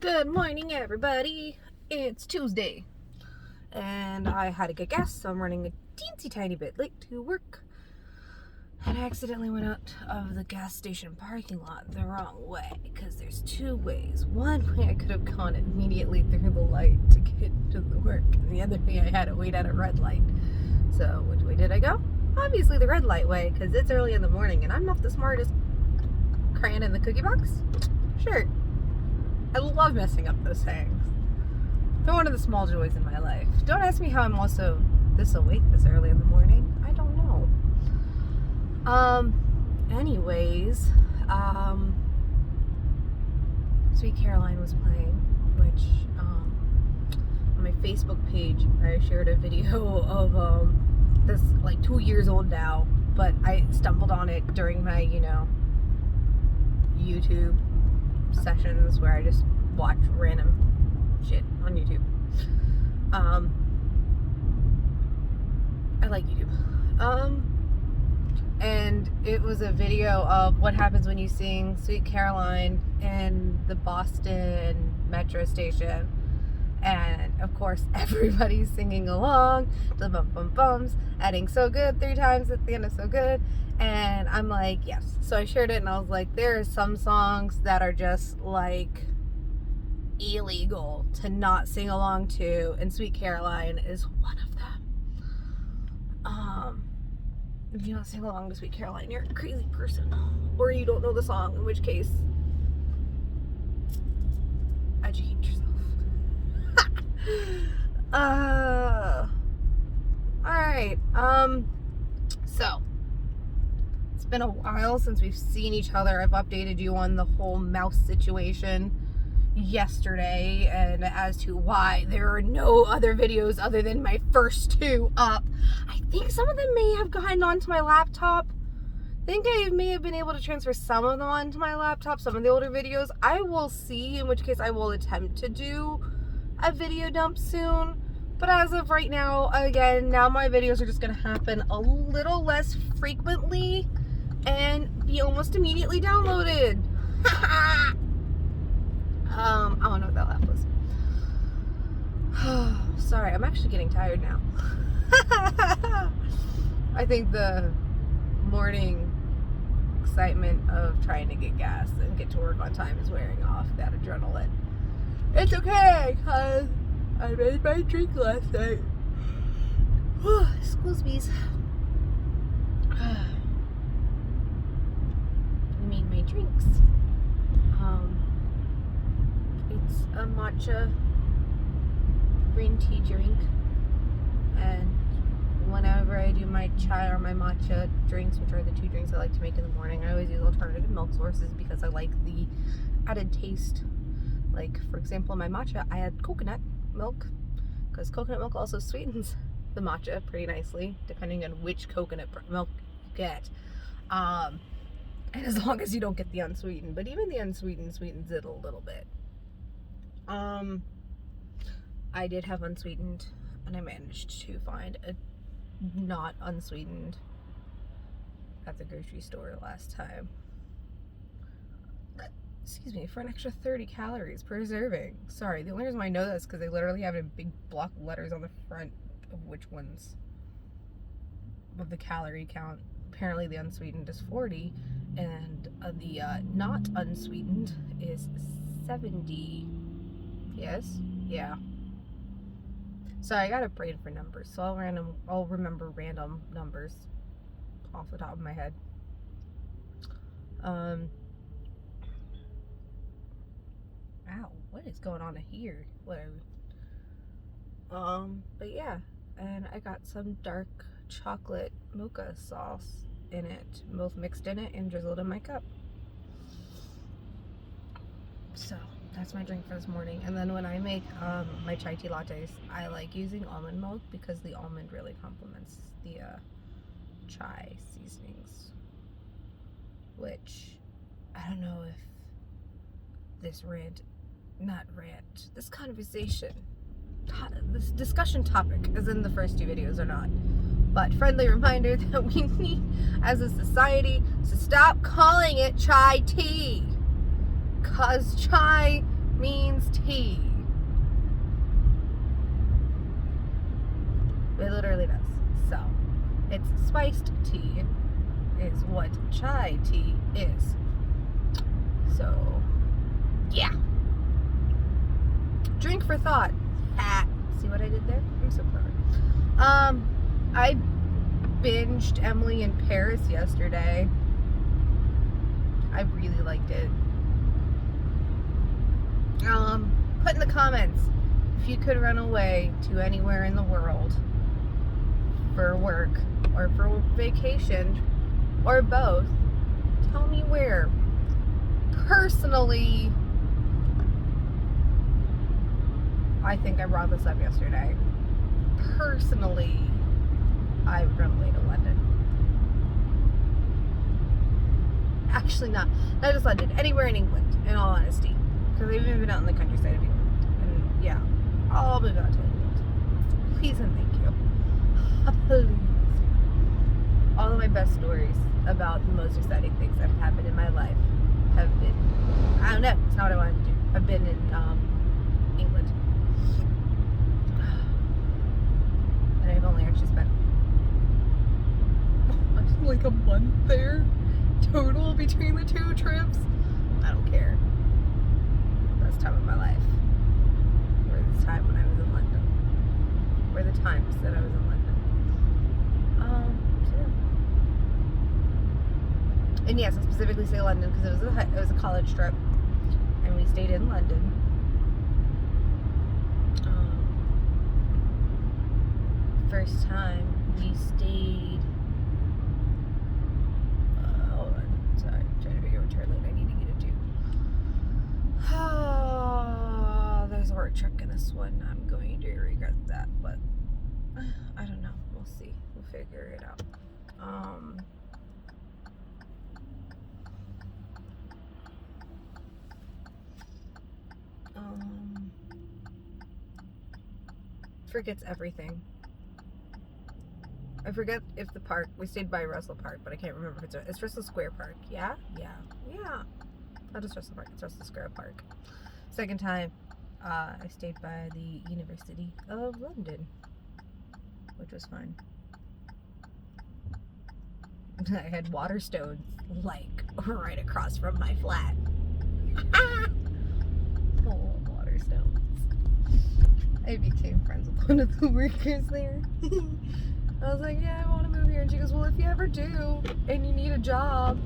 Good morning, everybody. It's Tuesday, and I had to get gas, so I'm running a teensy tiny bit late to work. And I accidentally went out of the gas station parking lot the wrong way, because there's two ways. One way I could have gone immediately through the light to get to the work, and the other way I had to wait at a red light. So which way did I go? Obviously the red light way, because it's early in the morning, and I'm not the smartest crayon in the cookie box. Sure. I love messing up those things. They're one of the small joys in my life. Don't ask me how I'm also this awake this early in the morning. I don't know. Anyways, Sweet Caroline was playing, which, on my Facebook page, I shared a video of, this, like, 2 years old now, but I stumbled on it during my, YouTube sessions where I just watch random shit on YouTube. I like YouTube. And it was a video of what happens when you sing Sweet Caroline in the Boston metro station. And of course, everybody's singing along to the bum bum bums, adding so good 3 times at the end of so good. And I'm like, yes. So I shared it and I was like, there are some songs that are just like illegal to not sing along to, and Sweet Caroline is one of them. If you don't sing along to Sweet Caroline, you're a crazy person. Or you don't know the song, in which case, educate yourself. Alright, so it's been a while since we've seen each other. I've updated you on the whole mouse situation yesterday and as to why there are no other videos other than my first 2 up. I think some of them may have gotten onto my laptop. I think I may have been able to transfer some of them onto my laptop, some of the older videos. I will see, in which case I will attempt to do a video dump soon. But as of right now, again, now my videos are just going to happen a little less frequently and be almost immediately downloaded. I don't know what that laugh was. Sorry, I'm actually getting tired now. I think the morning excitement of trying to get gas and get to work on time is wearing off, that adrenaline. It's okay, because I made my drink last night. Excuse me. I made my drinks. It's a matcha green tea drink, and whenever I do my chai or my matcha drinks, which are the 2 drinks I like to make in the morning, I always use alternative milk sources because I like the added taste. Like, for example, in my matcha, I add coconut milk, because coconut milk also sweetens the matcha pretty nicely, depending on which coconut milk you get. And as long as you don't get the unsweetened, but even the unsweetened sweetens it a little bit. I did have unsweetened, and I managed to find a not unsweetened at the grocery store last time. Excuse me, for an extra 30 calories per serving. Sorry, the only reason why I know that is because they literally have a big block of letters on the front of which ones of the calorie count. Apparently the unsweetened is 40, and the not unsweetened is 70. Yes? Yeah. So I got a brain for numbers, so I'll remember random numbers off the top of my head. Ow, what is going on here? Whatever. But yeah, and I got some dark chocolate mocha sauce in it, both mixed in it and drizzled in my cup. So that's my drink for this morning. And then when I make my chai tea lattes, I like using almond milk because the almond really complements the chai seasonings. Which, I don't know if this conversation, this discussion topic is in the first 2 videos or not. But friendly reminder that we need, as a society, to stop calling it chai tea. Because chai means tea. It literally does. So, it's spiced tea is what chai tea is. So, yeah. Drink for thought. See what I did there? I'm so clever. I binged Emily in Paris yesterday. I really liked it. Put in the comments if you could run away to anywhere in the world for work or for vacation or both. Tell me where. Personally, I think I brought this up yesterday. Personally, I would run away to London. Actually, not just London. Anywhere in England, in all honesty. Because I've even been out in the countryside of England. And yeah, I'll move out to England. Please and thank you. Please. All of my best stories about the most exciting things that have happened in my life have been, I don't know, it's not what I wanted to do. I've been in England. And I've only actually spent like a month there total between the two trips. I don't care. Best time of my life. Or the time when I was in London. Or the times that I was in London. So yeah. And yes, I specifically say London because it was a college trip. And we stayed in London. First time we stayed. Hold on, sorry, I'm trying to figure out what turn lane I need to get into. Oh, there's a work truck in this one. I'm going to regret that, but I don't know. We'll see. We'll figure it out. Forgets everything. I forget if the park, we stayed by Russell Park, but I can't remember if it's Russell Square Park. Yeah. Not just Russell Park, it's Russell Square Park. Second time, I stayed by the University of London, which was fun. I had Waterstones, like, right across from my flat. Oh, Waterstones. I became friends with one of the workers there. I was like, yeah, I want to move here. And she goes, well, if you ever do and you need a job,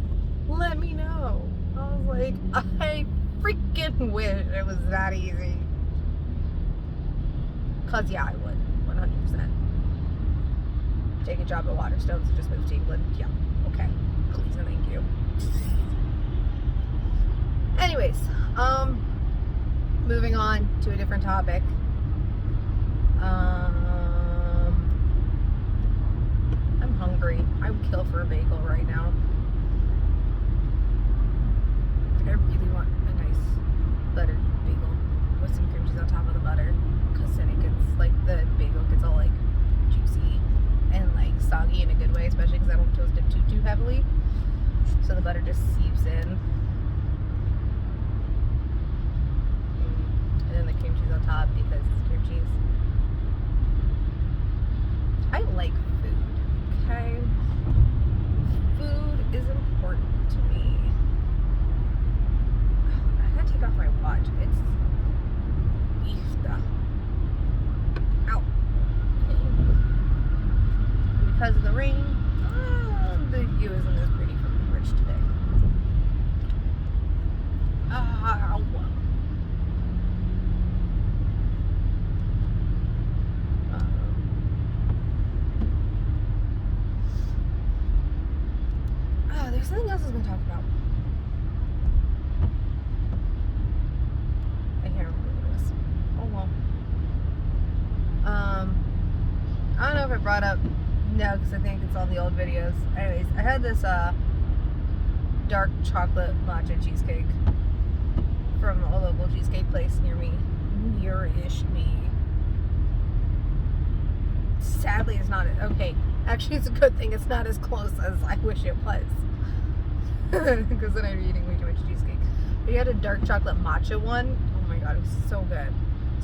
let me know. I was like, I freaking wish it was that easy. Because, yeah, I would. 100%. Take a job at Waterstones and just move to England. Yeah. Okay. Please and thank you. Anyways, moving on to a different topic. I'm hungry. I would kill for a bagel right now. I really want a nice buttered bagel with some cream cheese on top of the butter, because then it gets, like, the bagel gets all, like, juicy and, like, soggy in a good way, especially because I don't toast it too heavily, so the butter just seeps in. And then the cream cheese on top, because it's cream cheese. I like food, okay? Food is important to me. I gotta take off my watch. It's Easter. Ow. And because of the rain, the view isn't as pretty from the bridge today. Ow. There's something else I was going to talk about. I can't remember what it was. Oh well. I don't know if I brought up, no, because I think it's all the old videos. Anyways, I had this dark chocolate matcha cheesecake from a local cheesecake place near me. Near-ish me. Sadly, it's not. Okay, actually, it's a good thing it's not as close as I wish it was. Because then I'd be eating way too much cheesecake. But you had a dark chocolate matcha one. Oh my god. god, it was so good.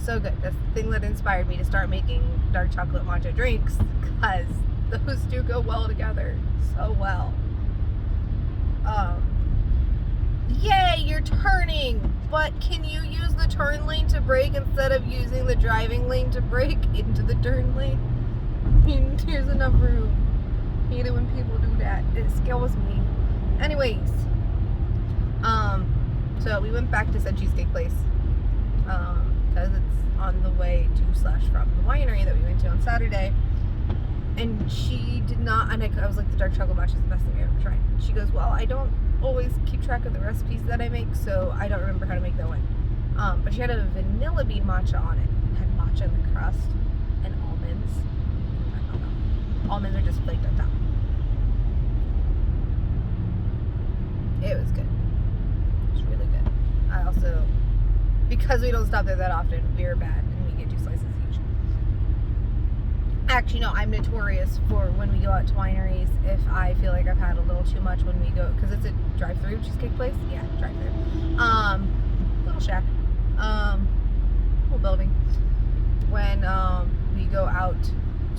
So good. That's the thing that inspired me to start making dark chocolate matcha drinks, because those do go well together so well. Yay, you're turning, but can you use the turn lane to brake instead of using the driving lane to brake into the turn lane? I mean, there's enough room. I hate it when people do that. It scares me. Anyways, so we went back to said cheesecake place, because it's on the way to / from the winery that we went to on Saturday. And she did not, and I was like, the dark chocolate matcha is the best thing I've ever tried. She goes, well, I don't always keep track of the recipes that I make, so I don't remember how to make that one. But she had a vanilla bean matcha on it, and had matcha in the crust, and almonds. I don't know. Almonds are just flaked on top. It was good. It was really good. I also, because we don't stop there that often, we are bad, and we get 2 slices each. Actually, no, I'm notorious for when we go out to wineries, if I feel like I've had a little too much when we go, because it's a drive-through cheesecake place. Yeah, drive-through. Little shack. Little building. When we go out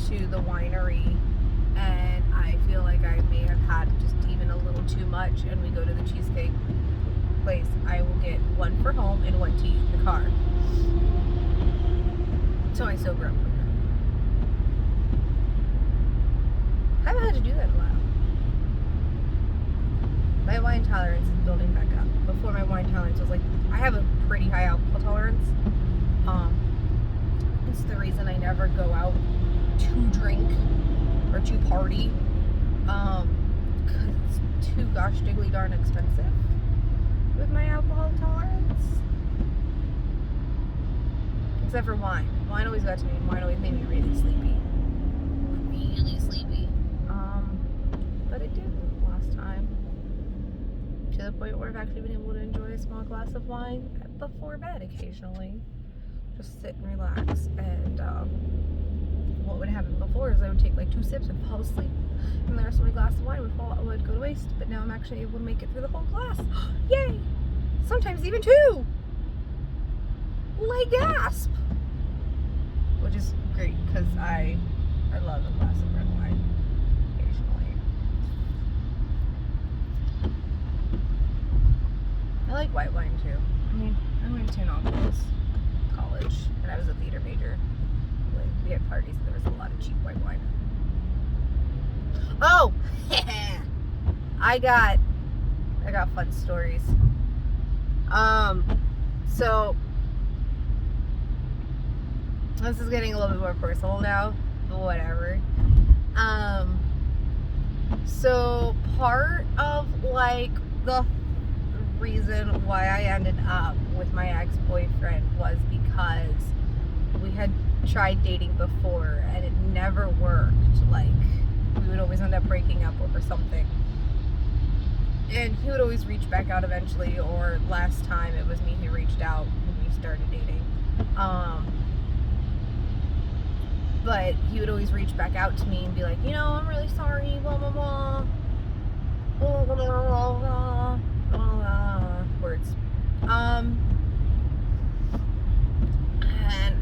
to the winery and I feel like I may have had just even a little too much, and we go to the cheesecake place, I will get 1 for home and 1 to eat in the car. So I sober up quicker. I haven't had to do that in a while. My wine tolerance is building back up. Before, my wine tolerance was like, I have a pretty high alcohol tolerance. It's the reason I never go out to drink or to party. Because it's too gosh diggly darn expensive with my alcohol tolerance. Except for wine. Wine always got to me, and wine always made me really sleepy. Really sleepy. But it didn't last time. To the point where I've actually been able to enjoy a small glass of wine before bed occasionally. Just sit and relax. And what would happen before is I would take like 2 sips and fall asleep, and the rest of my glass of wine would go to waste. But now I'm actually able to make it through the whole glass. Yay! Sometimes even 2! Like gasp! Which is great, because I love a glass of red wine occasionally. I like white wine too. I mean, I went to an all-girls college, and I was a theater major. Like, we had parties, and there was a lot of cheap white wine. Oh! I got fun stories. So this is getting a little bit more personal now, but whatever. So part of like the reason why I ended up with my ex-boyfriend was because we had tried dating before and it never worked. Like, we would always end up breaking up over something. And he would always reach back out eventually, or last time it was me who reached out when we started dating. But he would always reach back out to me and be like, you know, I'm really sorry, blah, blah, blah. Blah, blah, blah, blah, blah, blah. Words. And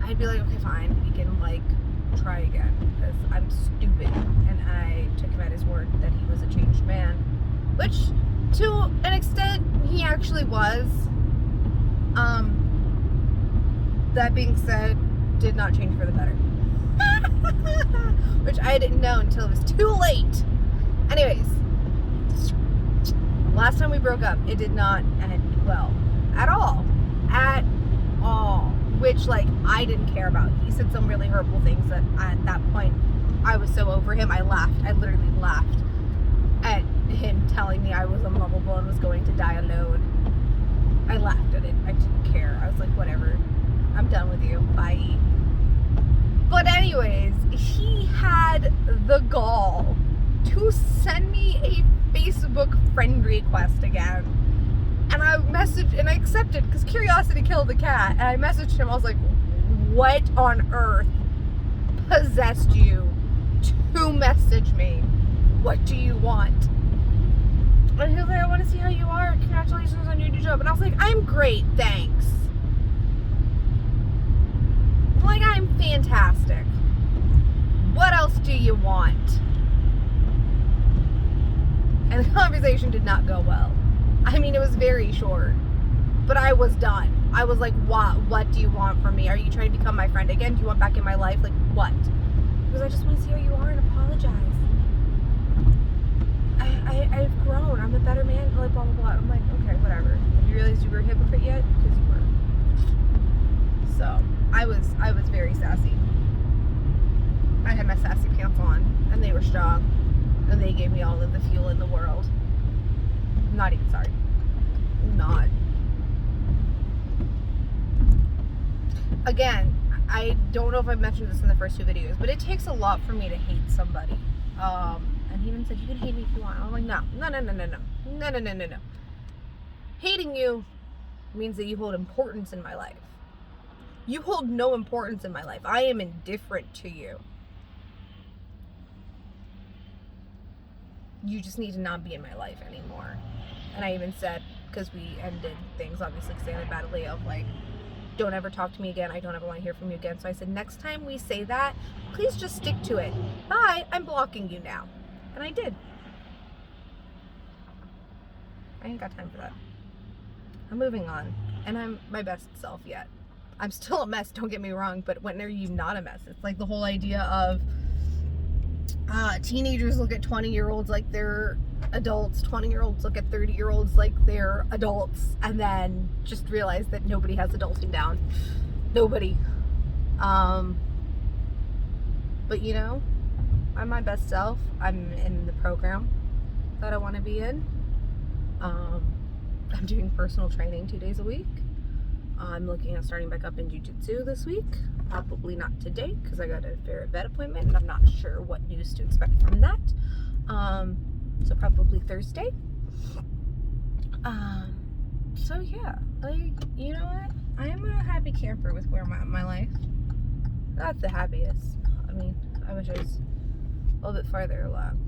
I'd be like, okay, fine, we can, like, try again, because I'm stupid. And I took him at his word that he was a changed man. Which, to an extent, he actually was. That being said, did not change for the better. Which I didn't know until it was too late. Anyways, last time we broke up, it did not end well. At all. At all. Which, like, I didn't care about. He said some really hurtful things that at that point, I was so over him, I laughed. I literally laughed at him telling me I was unlovable and was going to die alone. I laughed at it. I didn't care. I was like, whatever. I'm done with you. Bye. But anyways, he had the gall to send me a Facebook friend request again. And I messaged, and I accepted, because curiosity killed the cat. And I messaged him, I was like, what on earth possessed you to message me? What do you want? And he was like, I want to see how you are. Congratulations on your new job. And I was like, I'm great, thanks. fantastic. What else do you want? And the conversation did not go well. I mean, it was very short, but I was done. I was like, what do you want from me? Are you trying to become my friend again? Do you want back in my life? Like, what? Because I just want to see how you are and apologize. I've grown. I'm a better man. Like, blah, blah, blah. I'm like, okay, whatever. Have you realized you were a hypocrite yet? Because you were. So, I was very sassy. I had my sassy pants on, and they were strong. And they gave me all of the fuel in the world. I'm not even sorry. I'm not. Again, I don't know if I mentioned this in the first two videos, but it takes a lot for me to hate somebody. And he even said, you can hate me if you want. I'm like, no. Hating you means that you hold importance in my life. You hold no importance in my life. I am indifferent to you. You just need to not be in my life anymore. And I even said, because we ended things, obviously, because they ended badly, of like, don't ever talk to me again. I don't ever want to hear from you again. So I said, next time we say that, please just stick to it. Bye. I'm blocking you now. And I did. I ain't got time for that. I'm moving on. And I'm my best self yet. I'm still a mess, don't get me wrong, but when are you not a mess? It's like the whole idea of teenagers look at 20-year-olds like they're adults, 20-year-olds look at 30-year-olds like they're adults, and then just realize that nobody has adulting down. Nobody. But you know, I'm my best self. I'm in the program that I want to be in. I'm doing personal training 2 days a week. I'm looking at starting back up in jiu-jitsu this week. Probably not today because I got a vet appointment and I'm not sure what news to expect from that. So probably Thursday. So yeah, like, you know what? I am a happy camper with where I'm at in my life. Not the happiest. I mean, I wish I was a little bit farther along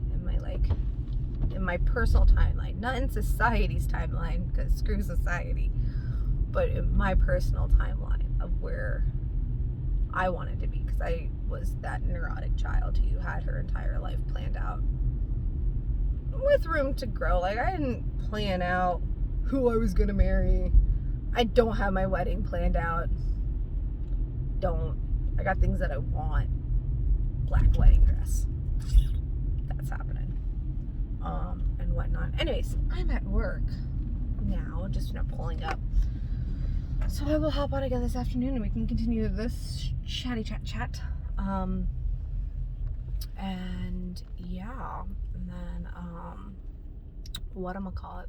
in my personal timeline, not in society's timeline, because screw society, but in my personal timeline of where I wanted to be, because I was that neurotic child who had her entire life planned out with room to grow. Like, I didn't plan out who I was gonna marry. I don't have my wedding planned out. I got things that I want. Black wedding dress. That's happening. And whatnot. Anyways, I'm at work now, just pulling up. So I will hop on again this afternoon and we can continue this chatty chat. And yeah, and then whatchamacallit,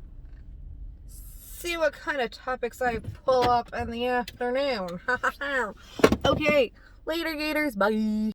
see what kind of topics I pull up in the afternoon. Okay, later gators, bye.